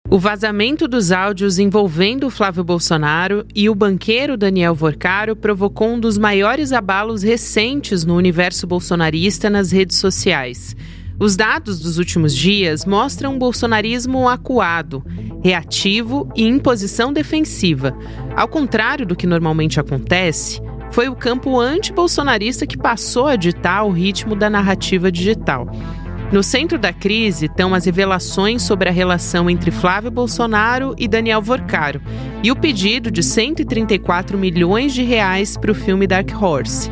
O vazamento dos áudios envolvendo Flávio Bolsonaro e o banqueiro Daniel Vorcaro provocou um dos maiores abalos recentes no universo bolsonarista nas redes sociais. Os dados dos últimos dias mostram um bolsonarismo acuado, reativo e em posição defensiva. Ao contrário do que normalmente acontece, foi o campo anti-bolsonarista que passou a ditar o ritmo da narrativa digital. No centro da crise estão as revelações sobre a relação entre Flávio Bolsonaro e Daniel Vorcaro e o pedido de 134 milhões de reais para o filme Dark Horse.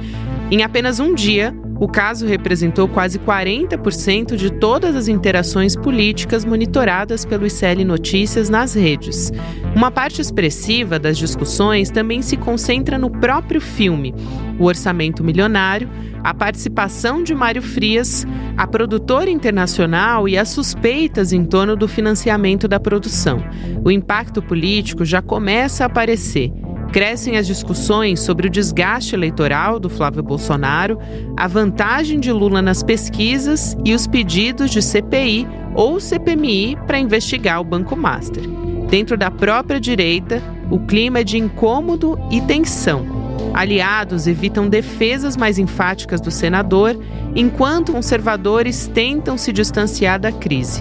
Em apenas um dia, o caso representou quase 40% de todas as interações políticas monitoradas pelo ICL Notícias nas redes. Uma parte expressiva das discussões também se concentra no próprio filme, o orçamento milionário, a participação de Mário Frias, a produtora internacional e as suspeitas em torno do financiamento da produção. O impacto político já começa a aparecer. Crescem as discussões sobre o desgaste eleitoral do Flávio Bolsonaro, a vantagem de Lula nas pesquisas e os pedidos de CPI ou CPMI para investigar o Banco Master. Dentro da própria direita, o clima é de incômodo e tensão. Aliados evitam defesas mais enfáticas do senador, enquanto conservadores tentam se distanciar da crise.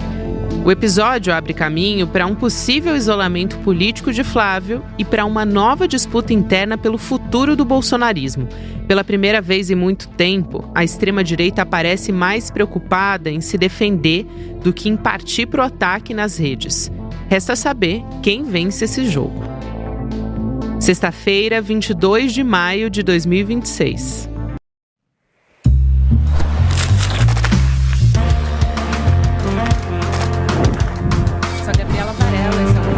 O episódio abre caminho para um possível isolamento político de Flávio e para uma nova disputa interna pelo futuro do bolsonarismo. Pela primeira vez em muito tempo, a extrema-direita parece mais preocupada em se defender do que em partir para o ataque nas redes. Resta saber quem vence esse jogo. Sexta-feira, 22 de maio de 2026. Sou Gabriela Varela, esse é o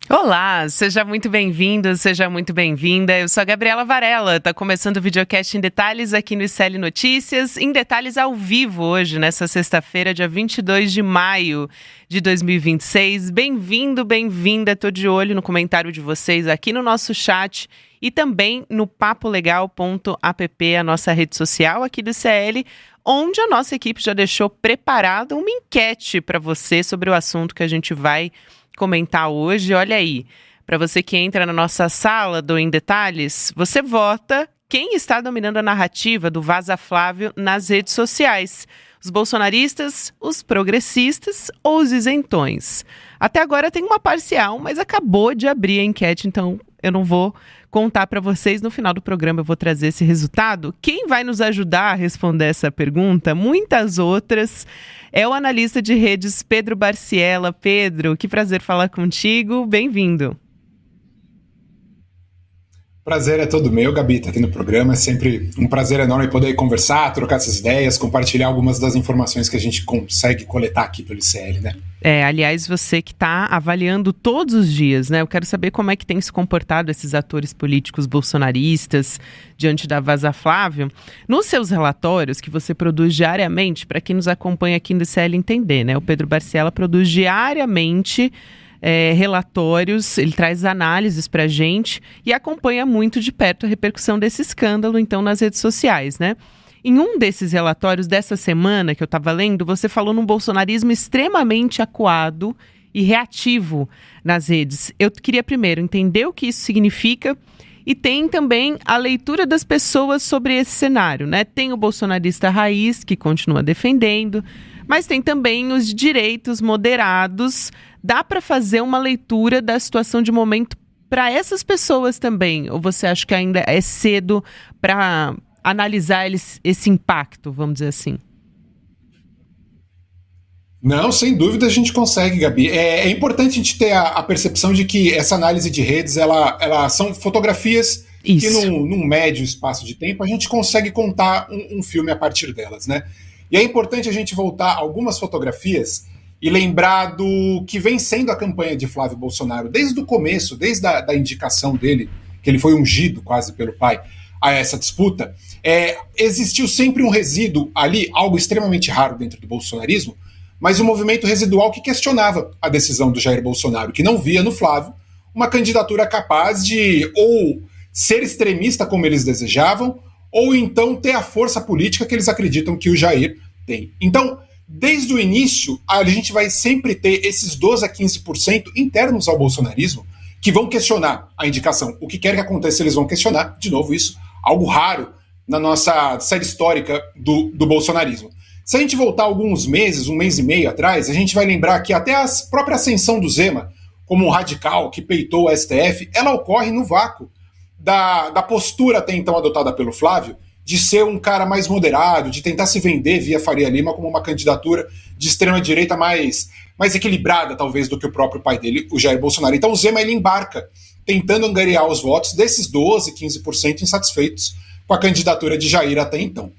Olá, seja muito bem-vindo, seja muito bem-vinda. Eu sou a Gabriela Varela, tá começando o videocast em detalhes aqui no ICL Notícias, em detalhes ao vivo hoje, nessa sexta-feira, dia 22 de maio de 2026. Bem-vindo, bem-vinda, tô de olho no comentário de vocês aqui no nosso chat e também no papolegal.app, a nossa rede social aqui do ICL, onde a nossa equipe já deixou preparada uma enquete para você sobre o assunto que a gente vai comentar hoje. Olha aí, para você que entra na nossa sala do Em Detalhes, você vota quem está dominando a narrativa do Vaza Flávio nas redes sociais. Os bolsonaristas, os progressistas ou os isentões? Até agora tem uma parcial, mas acabou de abrir a enquete, então eu não vou contar para vocês. No final do programa eu vou trazer esse resultado. Quem vai nos ajudar a responder essa pergunta, muitas outras, é o analista de redes Pedro Barciela. Pedro, que prazer falar contigo, bem-vindo. Prazer é todo meu, Gabi, tá aqui no programa. É sempre um prazer enorme poder conversar, trocar essas ideias, compartilhar algumas das informações que a gente consegue coletar aqui pelo ICL, né? Aliás, você que está avaliando todos os dias, né? Eu quero saber como é que tem se comportado esses atores políticos bolsonaristas diante da Vaza Flávio. Nos seus relatórios que você produz diariamente, para quem nos acompanha aqui no ICL entender, né? O Pedro Barciela produz diariamente relatórios, ele traz análises para a gente e acompanha muito de perto a repercussão desse escândalo, então, nas redes sociais, né? Em um desses relatórios dessa semana que eu estava lendo, você falou num bolsonarismo extremamente acuado e reativo nas redes. Eu queria primeiro entender o que isso significa e tem também a leitura das pessoas sobre esse cenário, né? Tem o bolsonarista raiz, que continua defendendo, mas tem também os direitos moderados. Dá para fazer uma leitura da situação de momento para essas pessoas também? Ou você acha que ainda é cedo para analisar esse impacto, vamos dizer assim? Não, sem dúvida a gente consegue, Gabi. É importante a gente ter a percepção de que essa análise de redes, ela são fotografias que num médio espaço de tempo a gente consegue contar um filme a partir delas, né? E é importante a gente voltar a algumas fotografias e lembrar do que vem sendo a campanha de Flávio Bolsonaro desde o começo, desde a indicação dele, que ele foi ungido quase pelo pai, a essa disputa. Existiu sempre um resíduo ali, algo extremamente raro dentro do bolsonarismo, mas um movimento residual que questionava a decisão do Jair Bolsonaro, que não via no Flávio uma candidatura capaz de ou ser extremista como eles desejavam, ou então ter a força política que eles acreditam que o Jair tem. Então, desde o início, a gente vai sempre ter esses 12 a 15% internos ao bolsonarismo que vão questionar a indicação. O que quer que aconteça, eles vão questionar. De novo, isso, algo raro na nossa série histórica do bolsonarismo. Se a gente voltar alguns meses, 1 mês e meio atrás, a gente vai lembrar que até a própria ascensão do Zema como um radical que peitou o STF, ela ocorre no vácuo da postura até então adotada pelo Flávio, de ser um cara mais moderado, de tentar se vender via Faria Lima como uma candidatura de extrema-direita mais equilibrada, talvez, do que o próprio pai dele, o Jair Bolsonaro. Então o Zema, ele embarca, tentando angariar os votos desses 12, 15% insatisfeitos com a candidatura de Jair até então.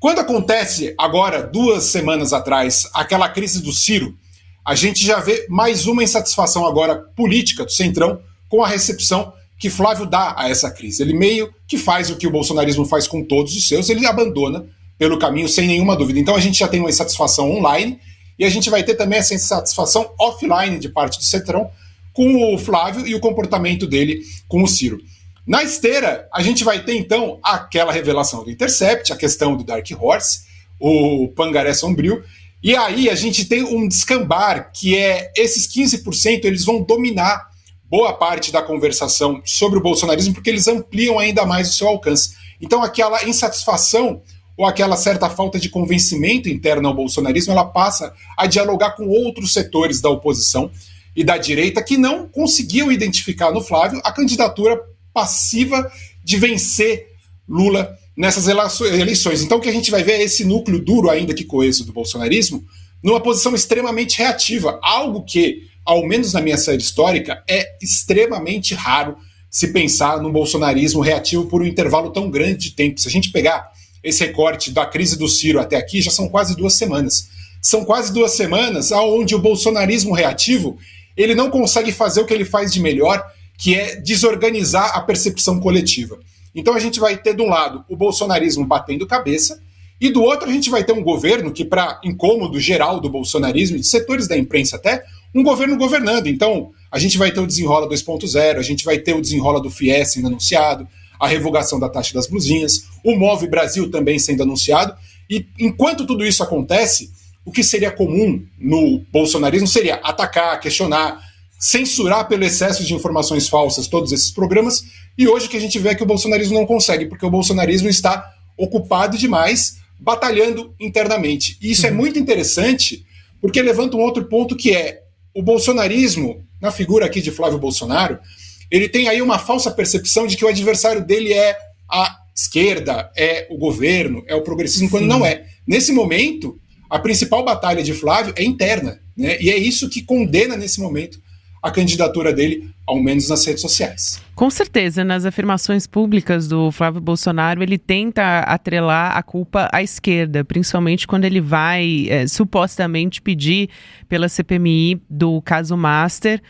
Quando acontece, agora, 2 semanas atrás, aquela crise do Ciro, a gente já vê mais uma insatisfação agora política do Centrão com a recepção que Flávio dá a essa crise. Ele meio que faz o que o bolsonarismo faz com todos os seus, ele abandona pelo caminho sem nenhuma dúvida. Então a gente já tem uma insatisfação online e a gente vai ter também essa insatisfação offline de parte do Centrão com o Flávio e o comportamento dele com o Ciro. Na esteira, a gente vai ter então aquela revelação do Intercept, a questão do Dark Horse, o Pangaré Sombrio, e aí a gente tem um descambar, que é esses 15%, eles vão dominar boa parte da conversação sobre o bolsonarismo, porque eles ampliam ainda mais o seu alcance. Então aquela insatisfação ou aquela certa falta de convencimento interno ao bolsonarismo, ela passa a dialogar com outros setores da oposição e da direita que não conseguiam identificar no Flávio a candidatura passiva de vencer Lula nessas eleições. Então o que a gente vai ver é esse núcleo duro ainda que coeso do bolsonarismo numa posição extremamente reativa, algo que, ao menos na minha série histórica, é extremamente raro se pensar no bolsonarismo reativo por um intervalo tão grande de tempo. Se a gente pegar esse recorte da crise do Ciro até aqui, já são quase 2 semanas. São quase 2 semanas onde o bolsonarismo reativo ele não consegue fazer o que ele faz de melhor, que é desorganizar a percepção coletiva. Então a gente vai ter, de um lado, o bolsonarismo batendo cabeça, e do outro a gente vai ter um governo que, para incômodo geral do bolsonarismo, e de setores da imprensa até, um governo governando. Então a gente vai ter o Desenrola 2.0, a gente vai ter o Desenrola do FIES sendo anunciado, a revogação da taxa das blusinhas, o Move Brasil também sendo anunciado, e enquanto tudo isso acontece, o que seria comum no bolsonarismo seria atacar, questionar, censurar pelo excesso de informações falsas todos esses programas, e hoje o que a gente vê é que o bolsonarismo não consegue, porque o bolsonarismo está ocupado demais, batalhando internamente. E isso é muito interessante, porque levanta um outro ponto que é o bolsonarismo, na figura aqui de Flávio Bolsonaro, ele tem aí uma falsa percepção de que o adversário dele é a esquerda, é o governo, é o progressismo, quando não é. Nesse momento, a principal batalha de Flávio é interna, né? E é isso que condena nesse momento a candidatura dele, ao menos nas redes sociais. Com certeza, nas afirmações públicas do Flávio Bolsonaro, ele tenta atrelar a culpa à esquerda, principalmente quando ele vai supostamente pedir pela CPMI do caso Master,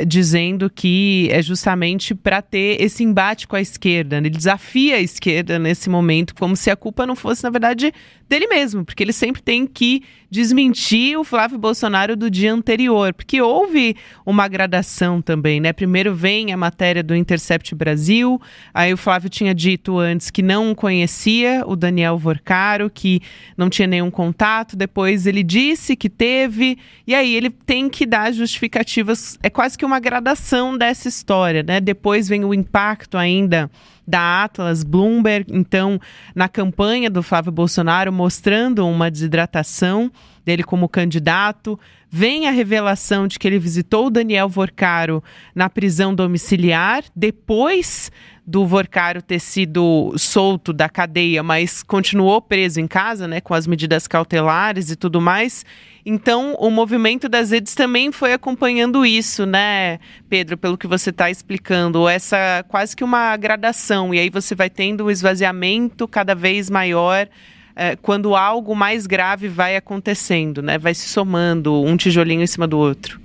dizendo que é justamente para ter esse embate com a esquerda. Ele desafia a esquerda nesse momento, como se a culpa não fosse, na verdade, dele mesmo, porque ele sempre tem que desmentir o Flávio Bolsonaro do dia anterior, porque houve uma gradação também, né? Primeiro vem a matéria do Intercept Brasil, aí o Flávio tinha dito antes que não conhecia o Daniel Vorcaro, que não tinha nenhum contato, depois ele disse que teve, e aí ele tem que dar justificativas, é quase que uma gradação dessa história, né? Depois vem o impacto ainda da Atlas, Bloomberg, então, na campanha do Flávio Bolsonaro, mostrando uma desidratação dele como candidato. Vem a revelação de que ele visitou o Daniel Vorcaro na prisão domiciliar, depois do Vorcaro ter sido solto da cadeia, mas continuou preso em casa, né, com as medidas cautelares e tudo mais. Então, o movimento das redes também foi acompanhando isso, né, Pedro, pelo que você está explicando, essa quase que uma gradação, e aí você vai tendo um esvaziamento cada vez maior quando algo mais grave vai acontecendo, né, vai se somando um tijolinho em cima do outro.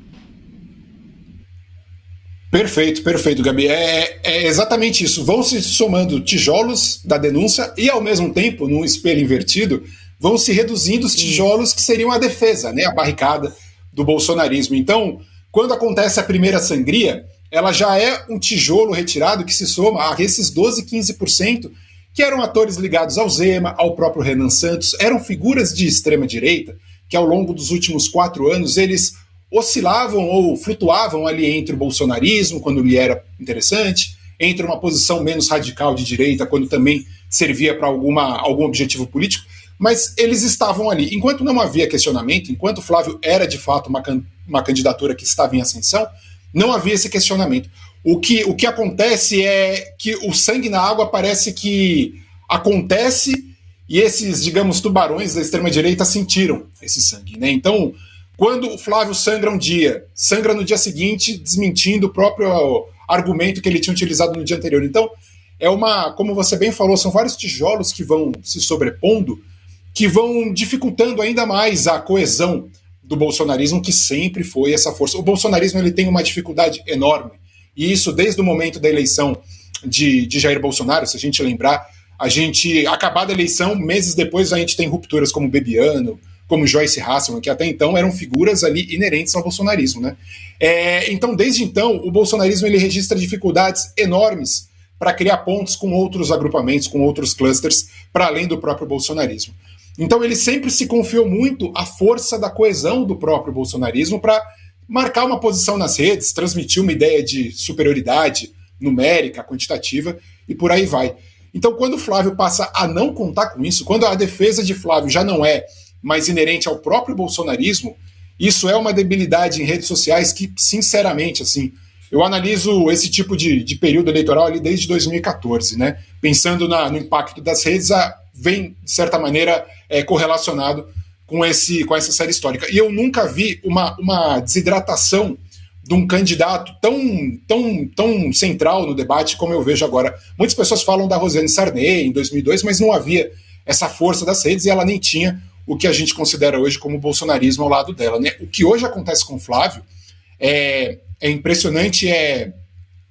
Perfeito, Gabi. É exatamente isso. Vão se somando tijolos da denúncia e, ao mesmo tempo, num espelho invertido, vão se reduzindo os tijolos que seriam a defesa, né, a barricada do bolsonarismo. Então, quando acontece a primeira sangria, ela já é um tijolo retirado que se soma a esses 12, 15% que eram atores ligados ao Zema, ao próprio Renan Santos, eram figuras de extrema-direita que ao longo dos últimos 4 anos eles oscilavam ou flutuavam ali entre o bolsonarismo, quando lhe era interessante, entre uma posição menos radical de direita, quando também servia para algum objetivo político, mas eles estavam ali. Enquanto não havia questionamento, enquanto Flávio era de fato uma candidatura que estava em ascensão, não havia esse questionamento. O que acontece é que o sangue na água parece que acontece e esses, digamos, tubarões da extrema-direita sentiram esse sangue, né? Então, quando o Flávio sangra um dia, sangra no dia seguinte, desmentindo o próprio argumento que ele tinha utilizado no dia anterior. Então, como você bem falou, são vários tijolos que vão se sobrepondo, que vão dificultando ainda mais a coesão do bolsonarismo, que sempre foi essa força. O bolsonarismo ele tem uma dificuldade enorme, e isso desde o momento da eleição de Jair Bolsonaro, se a gente lembrar, acabada a eleição, meses depois a gente tem rupturas como Bebiano, como Joyce Hasselman, que até então eram figuras ali inerentes ao bolsonarismo, né? Então, desde então, o bolsonarismo ele registra dificuldades enormes para criar pontos com outros agrupamentos, com outros clusters, para além do próprio bolsonarismo. Então, ele sempre se confiou muito à força da coesão do próprio bolsonarismo para marcar uma posição nas redes, transmitir uma ideia de superioridade numérica, quantitativa, e por aí vai. Então, quando o Flávio passa a não contar com isso, quando a defesa de Flávio já não é mais inerente ao próprio bolsonarismo, isso é uma debilidade em redes sociais que, sinceramente, assim, eu analiso esse tipo de período eleitoral ali desde 2014, né? Pensando no impacto das redes, vem, de certa maneira, correlacionado com essa série histórica. E eu nunca vi uma desidratação de um candidato tão central no debate como eu vejo agora. Muitas pessoas falam da Rosiane Sarney em 2002, mas não havia essa força das redes e ela nem tinha o que a gente considera hoje como bolsonarismo ao lado dela, né? O que hoje acontece com o Flávio é impressionante, de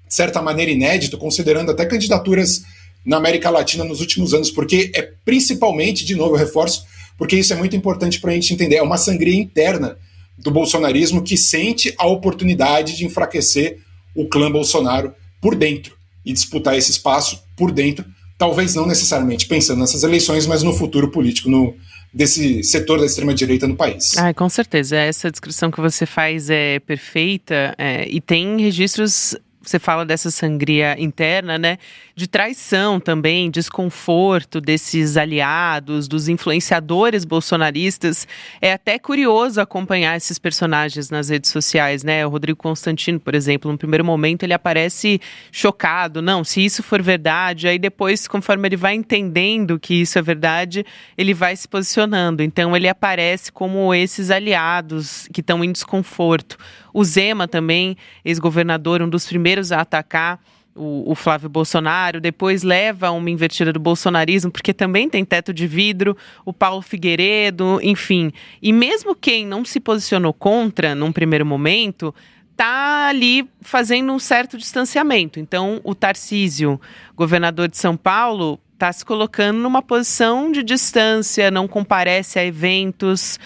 certa maneira inédito, considerando até candidaturas na América Latina nos últimos anos, porque é principalmente, de novo eu reforço, porque isso é muito importante para a gente entender, é uma sangria interna do bolsonarismo que sente a oportunidade de enfraquecer o clã Bolsonaro por dentro e disputar esse espaço por dentro, talvez não necessariamente pensando nessas eleições, mas no futuro político desse setor da extrema-direita no país. Com certeza, essa descrição que você faz é perfeita, e tem registros, você fala dessa sangria interna, né, de traição também, desconforto desses aliados, dos influenciadores bolsonaristas. É até curioso acompanhar esses personagens nas redes sociais, né? O Rodrigo Constantino, por exemplo, no primeiro momento ele aparece chocado, não, se isso for verdade, aí depois, conforme ele vai entendendo que isso é verdade, ele vai se posicionando. Então ele aparece como esses aliados que estão em desconforto. O Zema também, ex-governador, um dos primeiros a atacar o Flávio Bolsonaro, depois leva uma invertida do bolsonarismo, porque também tem teto de vidro, o Paulo Figueiredo, enfim. E mesmo quem não se posicionou contra, num primeiro momento, está ali fazendo um certo distanciamento. Então, o Tarcísio, governador de São Paulo, está se colocando numa posição de distância, não comparece a eventos,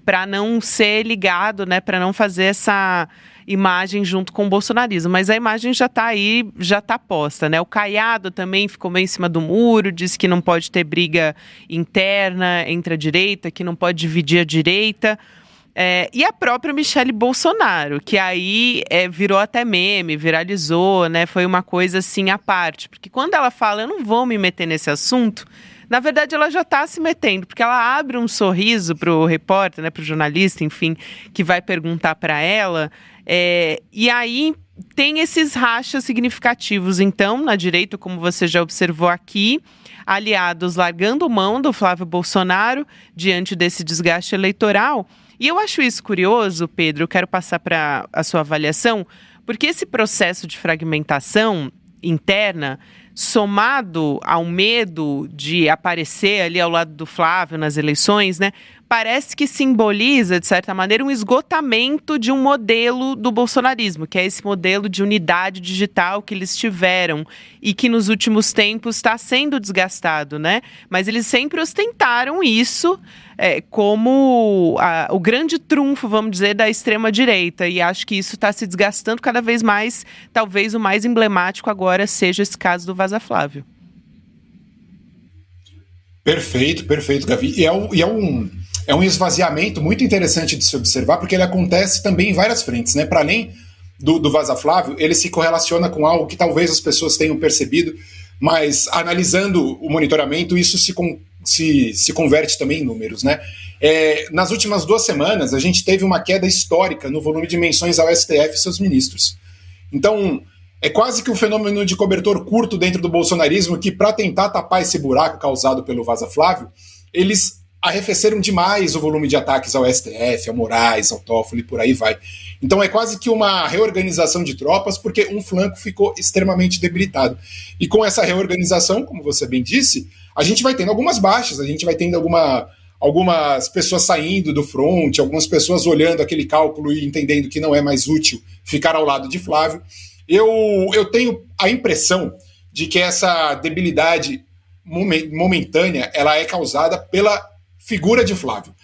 para não ser ligado, né, para não fazer essa imagem junto com o bolsonarismo, mas a imagem já está aí, já está posta, né? O Caiado também ficou meio em cima do muro, disse que não pode ter briga interna entre a direita, que não pode dividir a direita. E a própria Michelle Bolsonaro, que aí virou até meme, viralizou, né? Foi uma coisa assim à parte, porque quando ela fala, eu não vou me meter nesse assunto, na verdade ela já está se metendo, porque ela abre um sorriso para o repórter, né, para o jornalista, enfim, que vai perguntar para ela, e aí tem esses rachas significativos, então, na direita, como você já observou aqui, aliados largando mão do Flávio Bolsonaro diante desse desgaste eleitoral. E eu acho isso curioso, Pedro, eu quero passar para a sua avaliação, porque esse processo de fragmentação interna, somado ao medo de aparecer ali ao lado do Flávio nas eleições, né, parece que simboliza, de certa maneira, um esgotamento de um modelo do bolsonarismo, que é esse modelo de unidade digital que eles tiveram e que nos últimos tempos está sendo desgastado, né? Mas eles sempre ostentaram isso como o grande trunfo, vamos dizer, da extrema-direita, e acho que isso está se desgastando cada vez mais. Talvez o mais emblemático agora seja esse caso do Vaza Flávio. Perfeito, Gavi. E é um esvaziamento muito interessante de se observar, porque ele acontece também em várias frentes, né? Para além do Vaza Flávio, ele se correlaciona com algo que talvez as pessoas tenham percebido, mas analisando o monitoramento, isso se converte também em números, né? Nas últimas 2 semanas, a gente teve uma queda histórica no volume de menções ao STF e seus ministros. Então, é quase que um fenômeno de cobertor curto dentro do bolsonarismo que, para tentar tapar esse buraco causado pelo Vaza Flávio, eles arrefeceram demais o volume de ataques ao STF, ao Moraes, ao Toffoli, por aí vai. Então é quase que uma reorganização de tropas, porque um flanco ficou extremamente debilitado. E com essa reorganização, como você bem disse, a gente vai tendo algumas baixas, a gente vai tendo algumas pessoas saindo do front, algumas pessoas olhando aquele cálculo e entendendo que não é mais útil ficar ao lado de Flávio. Eu tenho a impressão de que essa debilidade momentânea ela é causada pela figura de Flávio.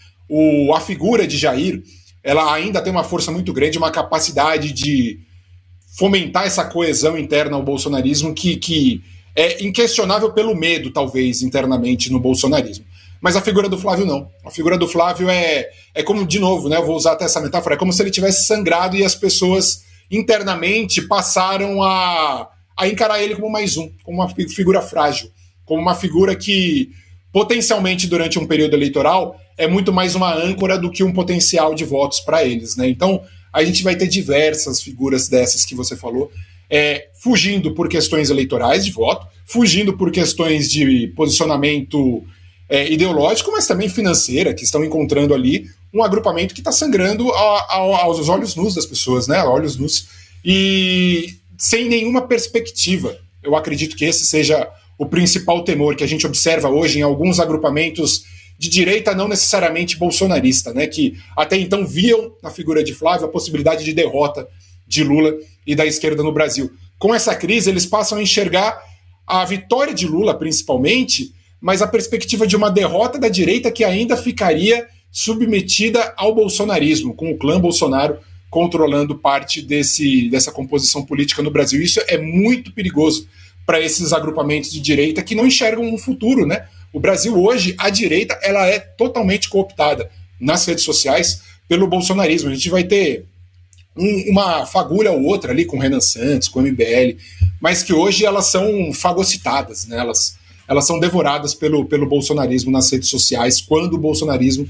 A figura de Jair, ela ainda tem uma força muito grande, uma capacidade de fomentar essa coesão interna ao bolsonarismo que é inquestionável pelo medo, talvez, internamente no bolsonarismo. Mas a figura do Flávio não. A figura do Flávio é como, de novo, né, eu vou usar até essa metáfora, é como se ele tivesse sangrado e as pessoas internamente passaram a encarar ele como mais um, como uma figura frágil, como uma figura que, potencialmente, durante um período eleitoral, é muito mais uma âncora do que um potencial de votos para eles, né? Então, a gente vai ter diversas figuras dessas que você falou, fugindo por questões eleitorais de voto, fugindo por questões de posicionamento ideológico, mas também financeira, que estão encontrando ali um agrupamento que está sangrando aos olhos nus das pessoas, né? Olhos nus. E sem nenhuma perspectiva. Eu acredito que esse seja o principal temor que a gente observa hoje em alguns agrupamentos de direita, não necessariamente bolsonarista, né? Que até então viam na figura de Flávio a possibilidade de derrota de Lula e da esquerda no Brasil. Com essa crise, eles passam a enxergar a vitória de Lula, principalmente, mas a perspectiva de uma derrota da direita que ainda ficaria submetida ao bolsonarismo, com o clã Bolsonaro controlando parte dessa composição política no Brasil. Isso é muito perigoso para esses agrupamentos de direita que não enxergam um futuro, né? O Brasil hoje, a direita, ela é totalmente cooptada nas redes sociais pelo bolsonarismo. A gente vai ter uma fagulha ou outra ali com o Renan Santos, com o MBL, mas que hoje elas são fagocitadas, né? Elas são devoradas pelo bolsonarismo nas redes sociais, quando o bolsonarismo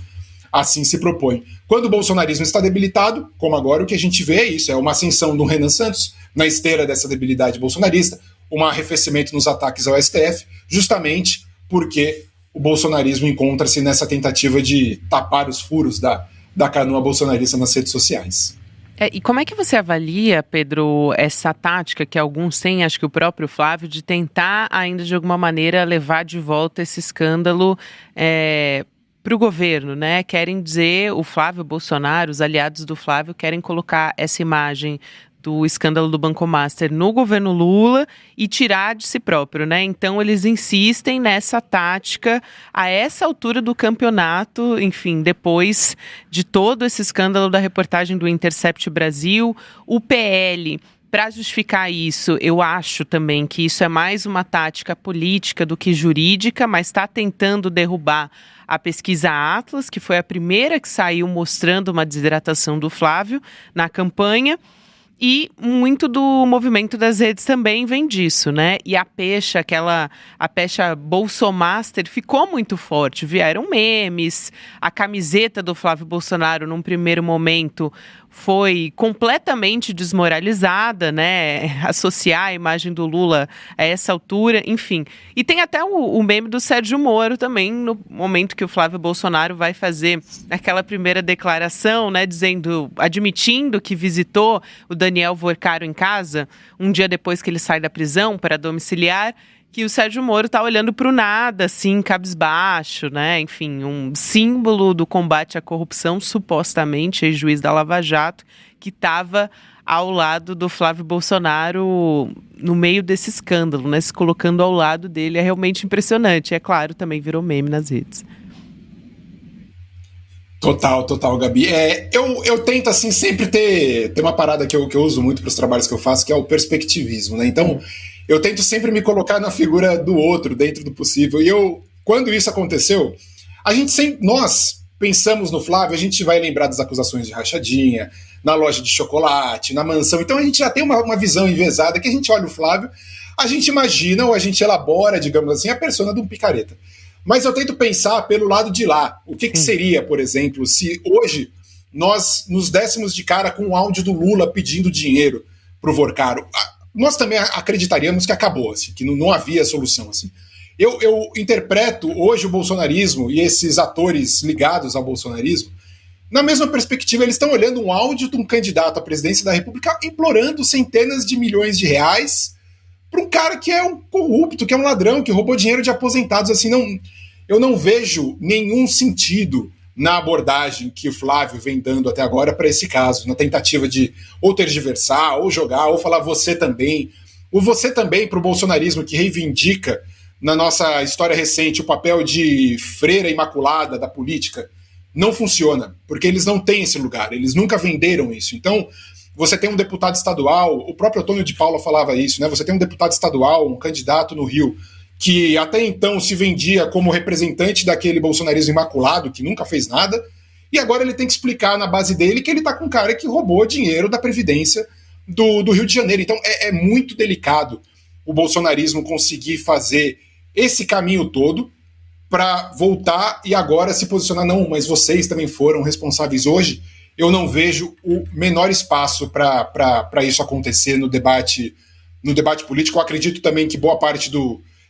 assim se propõe. Quando o bolsonarismo está debilitado, como agora, o que a gente vê é isso, é uma ascensão do Renan Santos na esteira dessa debilidade bolsonarista, um arrefecimento nos ataques ao STF, justamente porque o bolsonarismo encontra-se nessa tentativa de tapar os furos da canoa bolsonarista nas redes sociais. E como é que você avalia, Pedro, essa tática que alguns têm, acho que o próprio Flávio, de tentar ainda de alguma maneira levar de volta esse escândalo para o governo, né? Querem dizer, o Flávio Bolsonaro, os aliados do Flávio querem colocar essa imagem do escândalo do Banco Master no governo Lula e tirar de si próprio, né? Então eles insistem nessa tática a essa altura do campeonato, enfim, depois de todo esse escândalo da reportagem do Intercept Brasil, o PL. Para justificar isso, eu acho também que isso é mais uma tática política do que jurídica, mas está tentando derrubar a pesquisa Atlas, que foi a primeira que saiu mostrando uma desidratação do Flávio na campanha. E muito do movimento das redes também vem disso, né? E a pecha Bolsomaster ficou muito forte. Vieram memes, a camiseta do Flávio Bolsonaro, num primeiro momento, foi completamente desmoralizada, né? Associar a imagem do Lula a essa altura, enfim. E tem até o meme do Sérgio Moro também, no momento que o Flávio Bolsonaro vai fazer aquela primeira declaração, né? Admitindo que visitou o Daniel Vorcaro em casa, um dia depois que ele sai da prisão para domiciliar, que o Sérgio Moro tá olhando pro nada, assim, cabisbaixo, né? Enfim, um símbolo do combate à corrupção, supostamente, ex-juiz da Lava Jato, que estava ao lado do Flávio Bolsonaro no meio desse escândalo, né? Se colocando ao lado dele, é realmente impressionante. É claro, também virou meme nas redes. Total, Gabi. Eu tento, assim, sempre ter uma parada que eu uso muito para os trabalhos que eu faço, que é o perspectivismo, né? Então, eu tento sempre me colocar na figura do outro, dentro do possível. E quando isso aconteceu, nós pensamos no Flávio, a gente vai lembrar das acusações de rachadinha, na loja de chocolate, na mansão. Então, a gente já tem uma visão enviesada, que a gente olha o Flávio, a gente imagina ou a gente elabora, digamos assim, a persona de um picareta. Mas eu tento pensar pelo lado de lá. O que seria, por exemplo, se hoje nós nos dessemos de cara com o áudio do Lula pedindo dinheiro para o Vorcaro? Nós também acreditaríamos que acabou, assim, que não havia solução. Assim. Eu interpreto hoje o bolsonarismo e esses atores ligados ao bolsonarismo na mesma perspectiva. Eles estão olhando um áudio de um candidato à presidência da República implorando centenas de milhões de reais para um cara que é um corrupto, que é um ladrão, que roubou dinheiro de aposentados. Assim, eu não vejo nenhum sentido na abordagem que o Flávio vem dando até agora para esse caso, na tentativa de ou tergiversar, ou jogar, ou falar você também. O você também para o bolsonarismo, que reivindica na nossa história recente o papel de freira imaculada da política, não funciona, porque eles não têm esse lugar, eles nunca venderam isso. Então, você tem um deputado estadual, o próprio Antônio de Paula falava isso, né? Você tem um deputado estadual, um candidato no Rio, que até então se vendia como representante daquele bolsonarismo imaculado, que nunca fez nada, e agora ele tem que explicar na base dele que ele tá com um cara que roubou dinheiro da Previdência do Rio de Janeiro. Então é muito delicado o bolsonarismo conseguir fazer esse caminho todo para voltar e agora se posicionar. Não, mas vocês também foram responsáveis. Hoje eu não vejo o menor espaço para isso acontecer no debate político. Eu acredito também que boa parte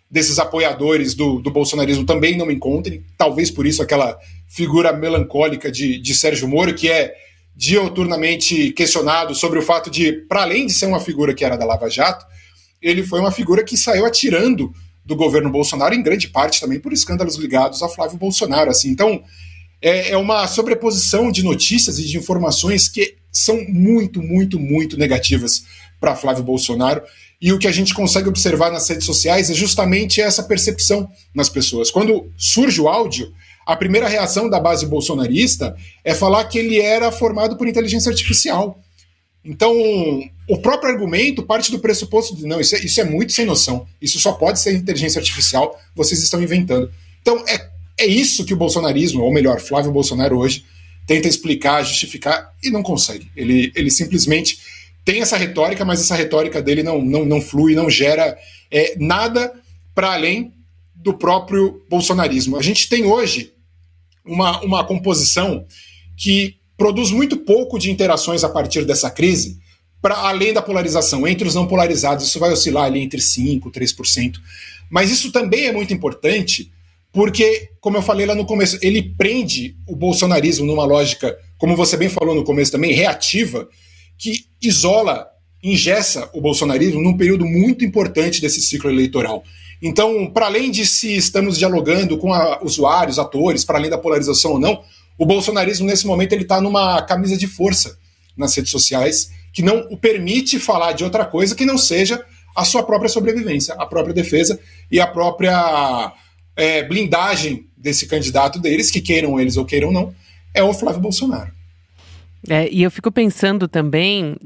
desses apoiadores do bolsonarismo também não me encontrem. Talvez por isso aquela figura melancólica de Sérgio Moro, que é diuturnamente questionado sobre o fato de, para além de ser uma figura que era da Lava Jato, ele foi uma figura que saiu atirando do governo Bolsonaro, em grande parte também por escândalos ligados a Flávio Bolsonaro. Assim. Então, é uma sobreposição de notícias e de informações que são muito, muito, muito negativas para Flávio Bolsonaro. E o que a gente consegue observar nas redes sociais é justamente essa percepção nas pessoas. Quando surge o áudio, a primeira reação da base bolsonarista é falar que ele era formado por inteligência artificial. Então, o próprio argumento parte do pressuposto de não, isso é muito sem noção. Isso só pode ser inteligência artificial, vocês estão inventando. Então, é isso que o bolsonarismo, ou melhor, Flávio Bolsonaro hoje, tenta explicar, justificar e não consegue. Ele simplesmente tem essa retórica, mas essa retórica dele não flui, não gera nada para além do próprio bolsonarismo. A gente tem hoje uma composição que produz muito pouco de interações a partir dessa crise, para além da polarização. Entre os não polarizados, isso vai oscilar ali entre 5% e 3%. Mas isso também é muito importante, porque, como eu falei lá no começo, ele prende o bolsonarismo numa lógica, como você bem falou no começo também, reativa, que isola, engessa o bolsonarismo num período muito importante desse ciclo eleitoral. Então, para além de se estamos dialogando com usuários, atores, para além da polarização ou não, o bolsonarismo, nesse momento, ele está numa camisa de força nas redes sociais, que não o permite falar de outra coisa que não seja a sua própria sobrevivência, a própria defesa e a própria blindagem desse candidato deles, que queiram eles ou queiram não, é o Flávio Bolsonaro. E eu fico pensando também,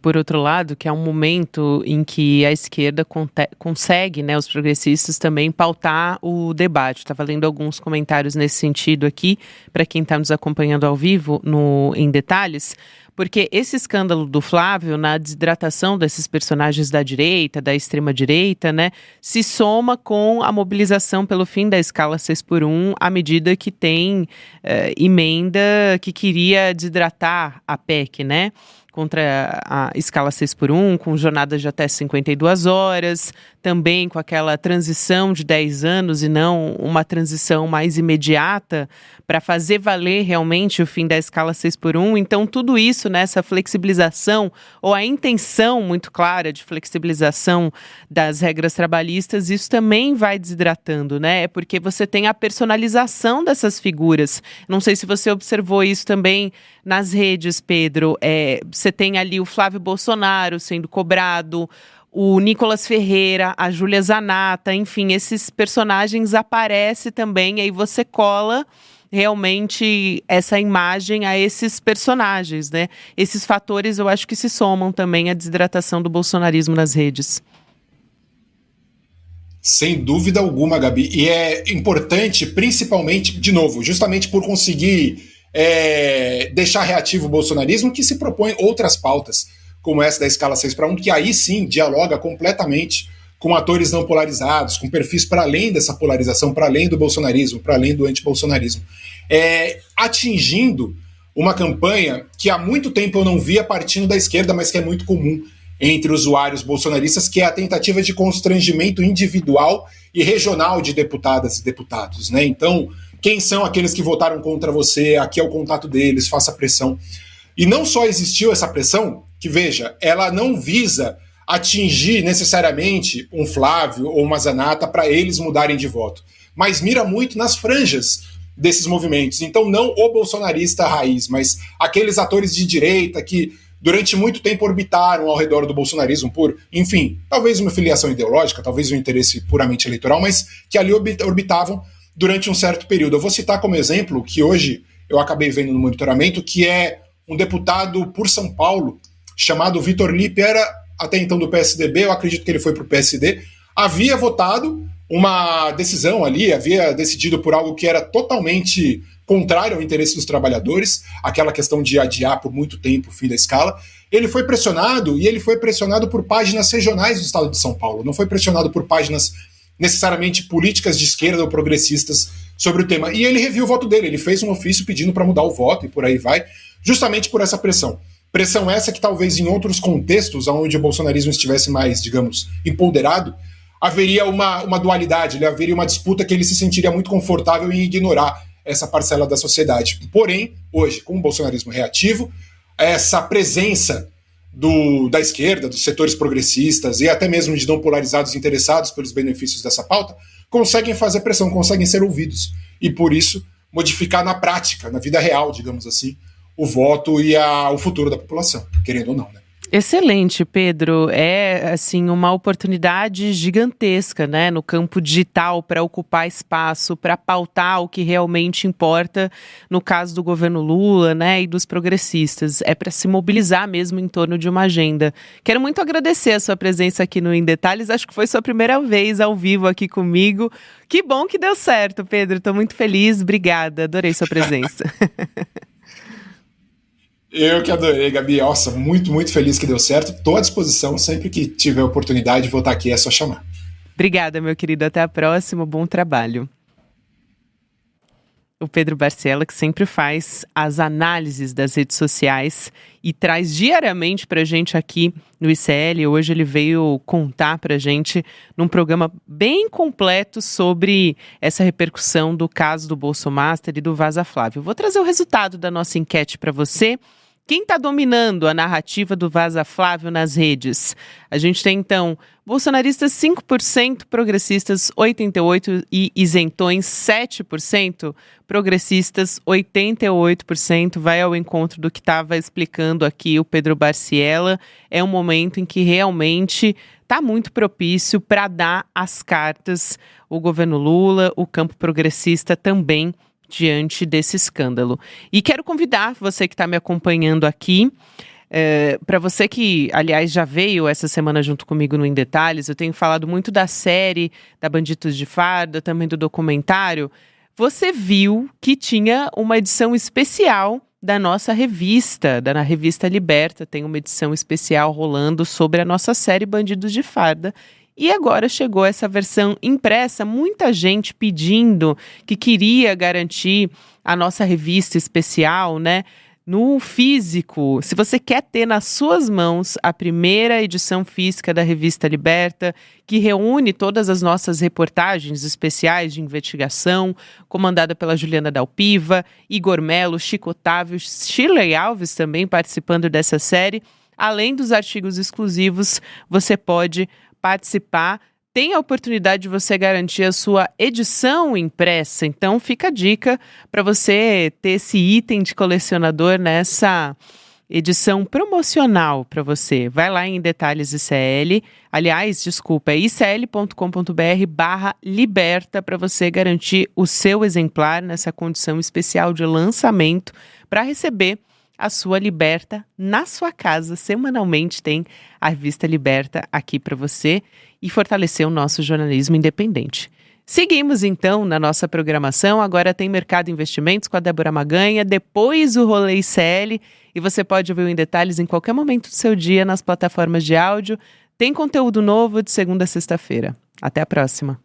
por outro lado, que é um momento em que a esquerda consegue, né, os progressistas também pautar o debate. Estava lendo alguns comentários nesse sentido aqui, para quem está nos acompanhando ao vivo em detalhes, porque esse escândalo do Flávio, na desidratação desses personagens da direita, da extrema-direita, né, se soma com a mobilização pelo fim da escala 6x1, à medida que tem emenda que queria desidratar a PEC, né? contra a escala 6x1, com jornadas de até 52 horas, também com aquela transição de 10 anos e não uma transição mais imediata para fazer valer realmente o fim da escala 6x1. Então, tudo isso, nessa flexibilização, ou a intenção muito clara de flexibilização das regras trabalhistas, isso também vai desidratando, né? É porque você tem a personalização dessas figuras. Não sei se você observou isso também nas redes, Pedro. Você tem ali o Flávio Bolsonaro sendo cobrado, o Nicolas Ferreira, a Júlia Zanata, enfim, esses personagens aparecem também, e aí você cola realmente essa imagem a esses personagens, né? Esses fatores eu acho que se somam também à desidratação do bolsonarismo nas redes. Sem dúvida alguma, Gabi. E é importante, principalmente, de novo, justamente por conseguir deixar reativo o bolsonarismo, que se propõe outras pautas, como essa da escala 6x1, que aí sim dialoga completamente com atores não polarizados, com perfis para além dessa polarização, para além do bolsonarismo, para além do antibolsonarismo, atingindo uma campanha que há muito tempo eu não via partindo da esquerda, mas que é muito comum entre usuários bolsonaristas, que é a tentativa de constrangimento individual e regional de deputadas e deputados, né? Então, quem são aqueles que votaram contra você? Aqui é o contato deles, faça pressão. E não só existiu essa pressão, que veja, ela não visa atingir necessariamente um Flávio ou uma Zanata para eles mudarem de voto, mas mira muito nas franjas desses movimentos. Então, não o bolsonarista raiz, mas aqueles atores de direita que durante muito tempo orbitaram ao redor do bolsonarismo por, enfim, talvez uma filiação ideológica, talvez um interesse puramente eleitoral, mas que ali orbitavam durante um certo período. Eu vou citar como exemplo, que hoje eu acabei vendo no monitoramento, que é um deputado por São Paulo, chamado Vitor Lippe, era até então do PSDB, eu acredito que ele foi para o PSD, havia votado uma decisão ali, havia decidido por algo que era totalmente contrário ao interesse dos trabalhadores, aquela questão de adiar por muito tempo o fim da escala. Ele foi pressionado, e ele foi pressionado por páginas regionais do estado de São Paulo, não foi pressionado por páginas necessariamente políticas de esquerda ou progressistas sobre o tema. E ele reviu o voto dele, ele fez um ofício pedindo para mudar o voto e por aí vai, justamente por essa pressão. Pressão essa que talvez em outros contextos, onde o bolsonarismo estivesse mais, digamos, empoderado, haveria uma dualidade, haveria uma disputa que ele se sentiria muito confortável em ignorar essa parcela da sociedade. Porém, hoje, com o bolsonarismo reativo, essa presença da esquerda, dos setores progressistas e até mesmo de não polarizados interessados pelos benefícios dessa pauta, conseguem fazer pressão, conseguem ser ouvidos. E por isso, modificar na prática, na vida real, digamos assim, o voto e o futuro da população, querendo ou não, né? Excelente, Pedro. É, assim, uma oportunidade gigantesca, né, no campo digital para ocupar espaço, para pautar o que realmente importa no caso do governo Lula, né, e dos progressistas. É para se mobilizar mesmo em torno de uma agenda. Quero muito agradecer a sua presença aqui no Em Detalhes. Acho que foi sua primeira vez ao vivo aqui comigo. Que bom que deu certo, Pedro. Estou muito feliz. Obrigada. Adorei sua presença. Eu que adorei, Gabi. Nossa, muito, muito feliz que deu certo. Estou à disposição, sempre que tiver oportunidade de voltar aqui, é só chamar. Obrigada, meu querido. Até a próxima. Bom trabalho. O Pedro Barciela, que sempre faz as análises das redes sociais e traz diariamente para a gente aqui no ICL. Hoje ele veio contar para a gente num programa bem completo sobre essa repercussão do caso do Bolsomaster e do Vaza Flávio. Vou trazer o resultado da nossa enquete para você. Quem está dominando a narrativa do Vaza Flávio nas redes? A gente tem, então, bolsonaristas 5%, progressistas 88% e isentões 7%, progressistas 88%, vai ao encontro do que estava explicando aqui o Pedro Barciela. É um momento em que realmente está muito propício para dar as cartas o governo Lula, o campo progressista também, diante desse escândalo. E quero convidar você que está me acompanhando aqui, para você que, aliás, já veio essa semana junto comigo no Em Detalhes, eu tenho falado muito da série da Bandidos de Farda, também do documentário. Você viu que tinha uma edição especial da nossa revista, da revista Liberta, tem uma edição especial rolando sobre a nossa série Bandidos de Farda. E agora chegou essa versão impressa, muita gente pedindo que queria garantir a nossa revista especial, né? no físico. Se você quer ter nas suas mãos a primeira edição física da revista Liberta, que reúne todas as nossas reportagens especiais de investigação, comandada pela Juliana Dalpiva, Igor Melo, Chico Otávio, Shirley Alves também participando dessa série, além dos artigos exclusivos, você pode participar. Tem a oportunidade de você garantir a sua edição impressa, então fica a dica para você ter esse item de colecionador nessa edição promocional para você. Vai lá em Detalhes ICL, aliás, desculpa, é icl.com.br/liberta para você garantir o seu exemplar nessa condição especial de lançamento para receber a sua Liberta na sua casa. Semanalmente tem a revista Liberta aqui para você e fortalecer o nosso jornalismo independente. Seguimos então na nossa programação. Agora tem Mercado Investimentos com a Débora Maganha, depois o Rolê ICL, e você pode ouvir Em Detalhes em qualquer momento do seu dia nas plataformas de áudio. Tem conteúdo novo de segunda a sexta-feira. Até a próxima.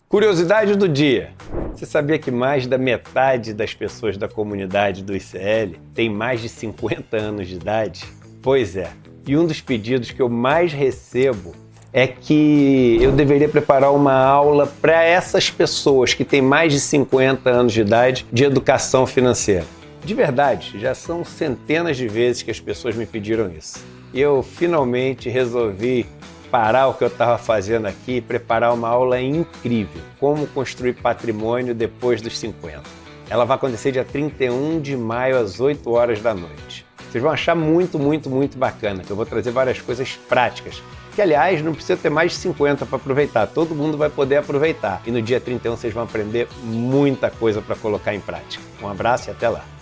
Curiosidade do dia. Você sabia que mais da metade das pessoas da comunidade do ICL tem mais de 50 anos de idade? Pois é. E um dos pedidos que eu mais recebo é que eu deveria preparar uma aula para essas pessoas que têm mais de 50 anos de idade de educação financeira. De verdade, já são centenas de vezes que as pessoas me pediram isso. E eu finalmente resolvi parar o que eu estava fazendo aqui e preparar uma aula incrível, como construir patrimônio depois dos 50. Ela vai acontecer dia 31 de maio às 8 horas da noite. Vocês vão achar muito bacana, que eu vou trazer várias coisas práticas, que aliás não precisa ter mais de 50 para aproveitar, todo mundo vai poder aproveitar. E no dia 31 vocês vão aprender muita coisa para colocar em prática. Um abraço e até lá!